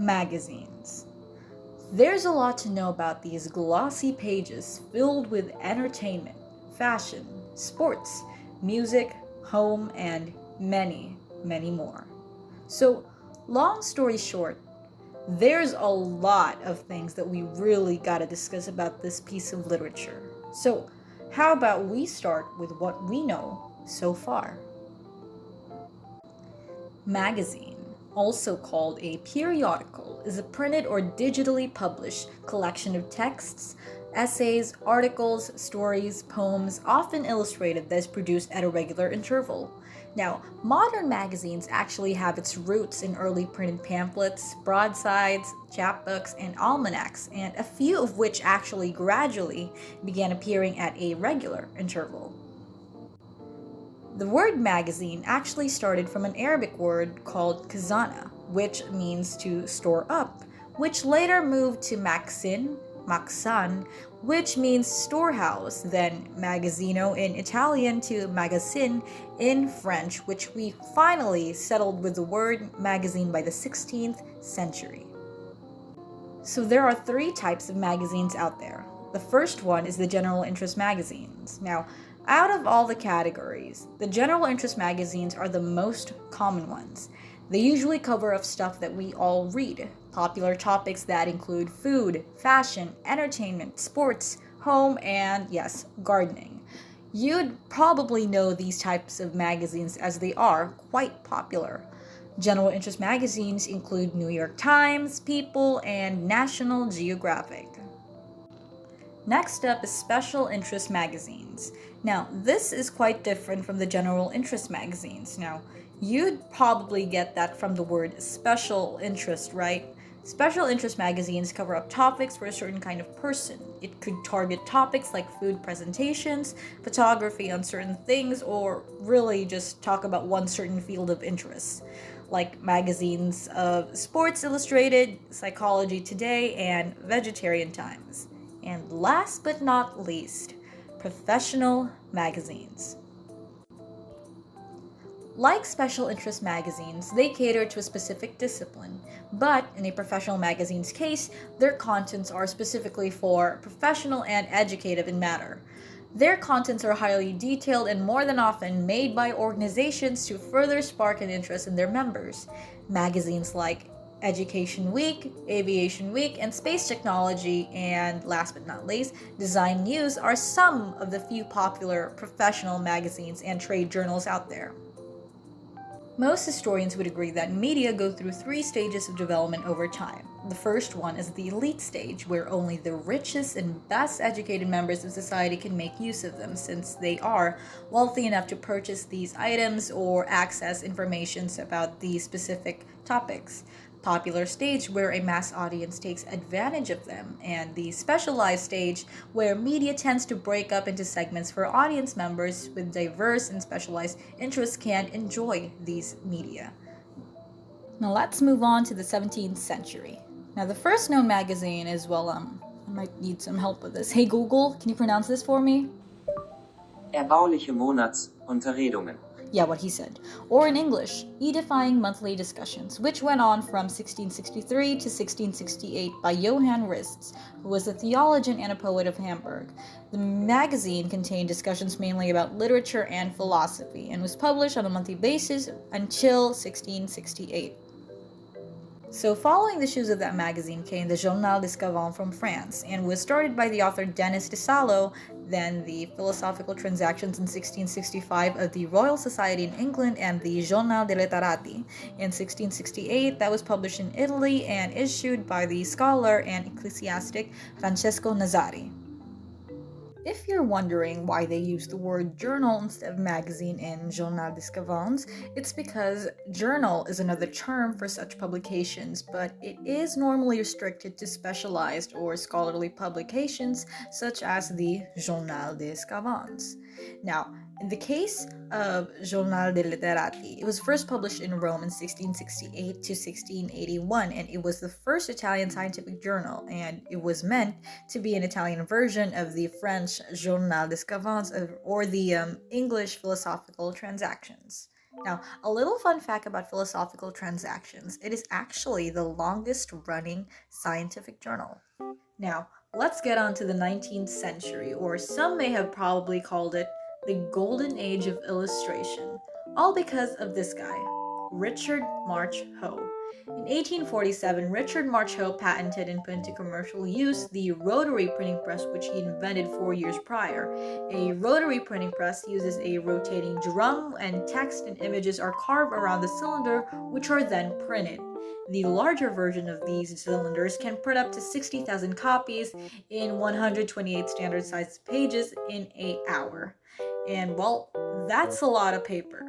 Magazines. There's a lot to know about these glossy pages filled with entertainment, fashion, sports, music, home, and many, many more. So, long story short, there's a lot of things that we really gotta discuss about this piece of literature. So, how about we start with what we know so far? Magazine, also called a periodical, is a printed or digitally published collection of texts, essays, articles, stories, poems, often illustrated, that is produced at a regular interval. Now, modern magazines actually have its roots in early printed pamphlets, broadsides, chapbooks, and almanacs, and a few of which actually gradually began appearing at a regular interval. The word magazine actually started from an Arabic word called khazana, which means to store up, which later moved to maxin, maxan, which means storehouse, then magazzino in Italian to magazine in French, which we finally settled with the word magazine by the 16th century. So there are three types of magazines out there. The first one is the general interest magazines. Now, out of all the categories, the general interest magazines are the most common ones. They usually cover up stuff that we all read, popular topics that include food, fashion, entertainment, sports, home, and yes, gardening. You'd probably know these types of magazines as they are quite popular. General interest magazines include New York Times, People, and National Geographic. Next up is special interest magazines. Now, this is quite different from the general interest magazines. Now, you'd probably get that from the word special interest, right? Special interest magazines cover up topics for a certain kind of person. It could target topics like food presentations, photography on certain things, or really just talk about one certain field of interest, like magazines of Sports Illustrated, Psychology Today, and Vegetarian Times. And last but not least, professional magazines. Like special interest magazines, they cater to a specific discipline, but in a professional magazine's case, their contents are specifically for professional and educative in matter. Their contents are highly detailed and more than often made by organizations to further spark an interest in their members. Magazines like Education Week, Aviation Week, and Space Technology, and last but not least, Design News are some of the few popular professional magazines and trade journals out there. Most historians would agree that media go through three stages of development over time. The first one is the elite stage, where only the richest and best educated members of society can make use of them, since they are wealthy enough to purchase these items or access information about these specific topics. Popular stage, where a mass audience takes advantage of them, and the specialized stage, where media tends to break up into segments for audience members with diverse and specialized interests can enjoy these media. Now let's move on to the 17th century. Now the first known magazine is, I might need some help with this. Hey Google, can you pronounce this for me? Erbauliche Monatsunterredungen. Yeah, what he said. Or in English, Edifying Monthly Discussions, which went on from 1663 to 1668 by Johann Rists, who was a theologian and a poet of Hamburg. The magazine contained discussions mainly about literature and philosophy, and was published on a monthly basis until 1668. So following the shoes of that magazine came the Journal des Savants from France, and was started by the author Denis Disallo, then the Philosophical Transactions in 1665 of the Royal Society in England, and the Journal dei Letterati in 1668 that was published in Italy and issued by the scholar and ecclesiastic Francesco Nazari. If you're wondering why they use the word journal instead of magazine in Journal des Savants, it's because journal is another term for such publications, but it is normally restricted to specialized or scholarly publications such as the Journal des Savants. Now, in the case of Journal dei Letterati, it was first published in Rome in 1668 to 1681, and it was the first Italian scientific journal, and it was meant to be an Italian version of the French Journal des Savants or the English Philosophical Transactions. Now, a little fun fact about Philosophical Transactions: it is actually the longest running scientific journal. Now, let's get on to the 19th century, or some may have probably called it the golden age of illustration, all because of this guy, Richard March Hoe. In 1847, Richard March Hoe patented and put into commercial use the rotary printing press, which he invented 4 years prior. A rotary printing press uses a rotating drum, and text and images are carved around the cylinder, which are then printed. The larger version of these cylinders can print up to 60,000 copies in 128 standard sized pages in an hour. And well, that's a lot of paper.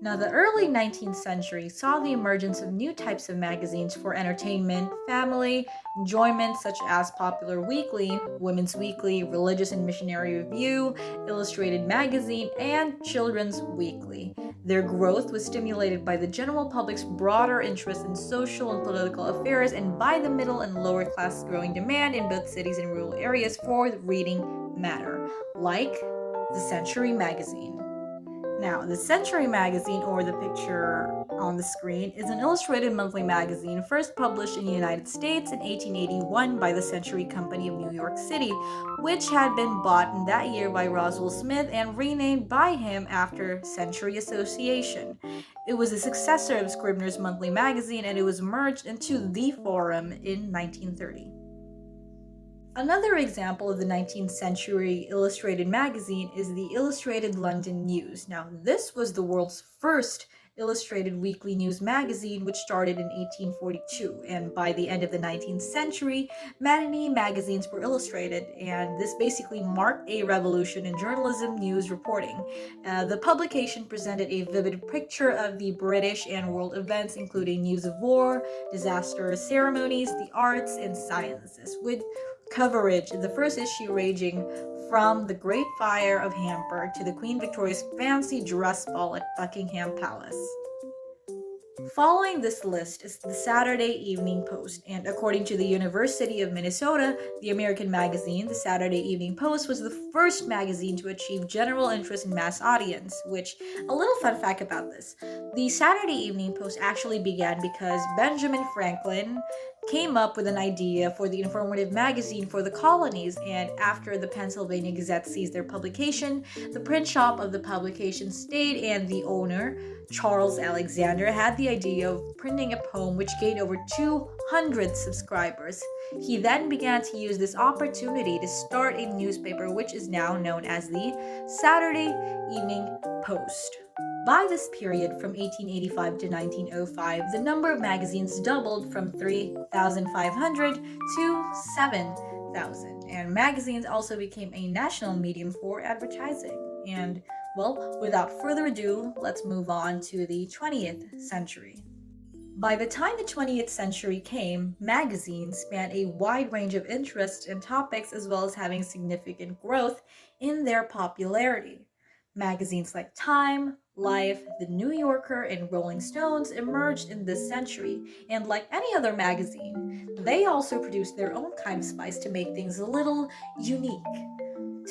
Now, the early 19th century saw the emergence of new types of magazines for entertainment, family, enjoyment, such as Popular Weekly, Women's Weekly, Religious and Missionary Review, Illustrated Magazine, and Children's Weekly. Their growth was stimulated by the general public's broader interest in social and political affairs, and by the middle and lower class growing demand in both cities and rural areas for reading matter, like the Century magazine. Now, the Century magazine, or the picture on the screen, is an illustrated monthly magazine first published in the United States in 1881 by the Century Company of New York City, which had been bought in that year by Roswell Smith and renamed by him after Century Association. It was a successor of Scribner's Monthly Magazine, and it was merged into The Forum in 1930. Another example of the 19th century illustrated magazine is the Illustrated London News. Now, this was the world's first illustrated weekly news magazine, which started in 1842, and by the end of the 19th century, many magazines were illustrated, and this basically marked a revolution in journalism news reporting. The publication presented a vivid picture of the British and world events, including news of war, disaster ceremonies, the arts, and sciences, with coverage in the first issue ranging from the Great Fire of Hamburg to the Queen Victoria's fancy dress ball at Buckingham Palace. Following this list is the Saturday Evening Post, and according to the University of Minnesota, the American magazine, the Saturday Evening Post was the first magazine to achieve general interest in mass audience, which, a little fun fact about this, the Saturday Evening Post actually began because Benjamin Franklin came up with an idea for the informative magazine for the colonies, and after the Pennsylvania Gazette ceased their publication, the print shop of the publication stayed, and the owner, Charles Alexander, had the idea of printing a poem which gained over 200 subscribers. He then began to use this opportunity to start a newspaper which is now known as the Saturday Evening Post. By this period, from 1885 to 1905, the number of magazines doubled from 3,500 to 7,000, and magazines also became a national medium for advertising. And, well, without further ado, let's move on to the 20th century. By the time the 20th century came, magazines spanned a wide range of interests and topics, as well as having significant growth in their popularity. Magazines like Time, Life, The New Yorker, and Rolling Stones emerged in this century, and like any other magazine, they also produced their own kind of spice to make things a little unique.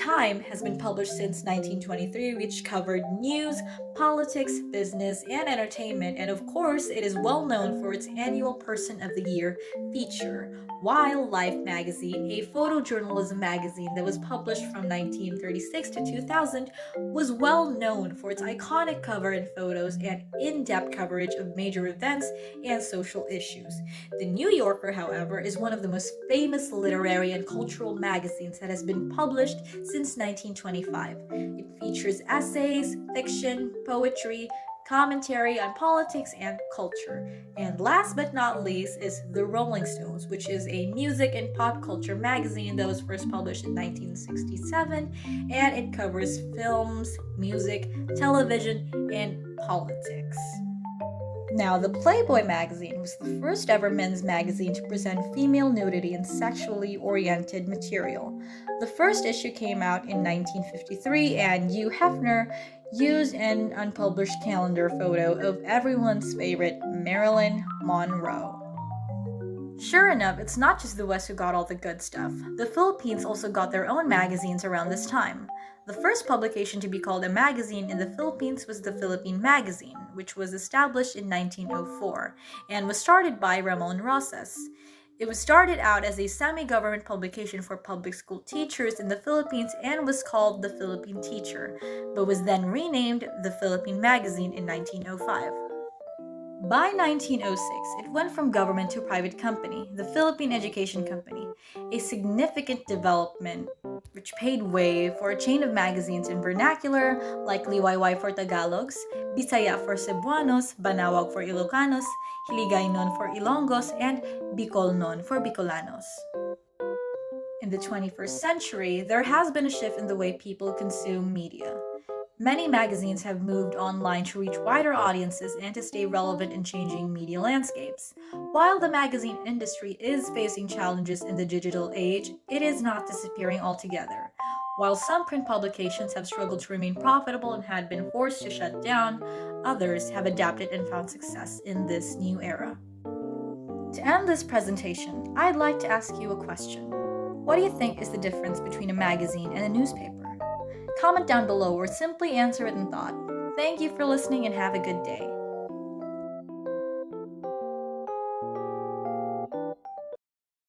Time has been published since 1923, which covered news, politics, business, and entertainment, and of course, it is well known for its annual Person of the Year feature. While Life magazine, a photojournalism magazine that was published from 1936 to 2000, was well known for its iconic cover and photos and in-depth coverage of major events and social issues. The New Yorker, however, is one of the most famous literary and cultural magazines that has been published since 1925. It features essays, fiction, poetry, commentary on politics and culture. And last but not least is The Rolling Stones, which is a music and pop culture magazine that was first published in 1967, and it covers films, music, television, and politics. Now, the Playboy magazine was the first ever men's magazine to present female nudity and sexually oriented material. The first issue came out in 1953, and Hugh Hefner used an unpublished calendar photo of everyone's favorite Marilyn Monroe. Sure enough, it's not just the West who got all the good stuff. The Philippines also got their own magazines around this time. The first publication to be called a magazine in the Philippines was the Philippine Magazine, which was established in 1904 and was started by Ramon Rosas. It was started out as a semi-government publication for public school teachers in the Philippines and was called the Philippine Teacher, but was then renamed the Philippine Magazine in 1905. By 1906, it went from government to private company, the Philippine Education Company, a significant development which paved way for a chain of magazines in vernacular like Liwayway for Tagalogs, Bisaya for Cebuanos, Banawag for Ilocanos, Hiligaynon for Ilonggos, and Bicolnon for Bicolanos. In the 21st century, there has been a shift in the way people consume media. Many magazines have moved online to reach wider audiences and to stay relevant in changing media landscapes. While the magazine industry is facing challenges in the digital age, it is not disappearing altogether. While some print publications have struggled to remain profitable and had been forced to shut down, others have adapted and found success in this new era. To end this presentation, I'd like to ask you a question. What do you think is the difference between a magazine and a newspaper? Comment down below or simply answer it in thought. Thank you for listening and have a good day.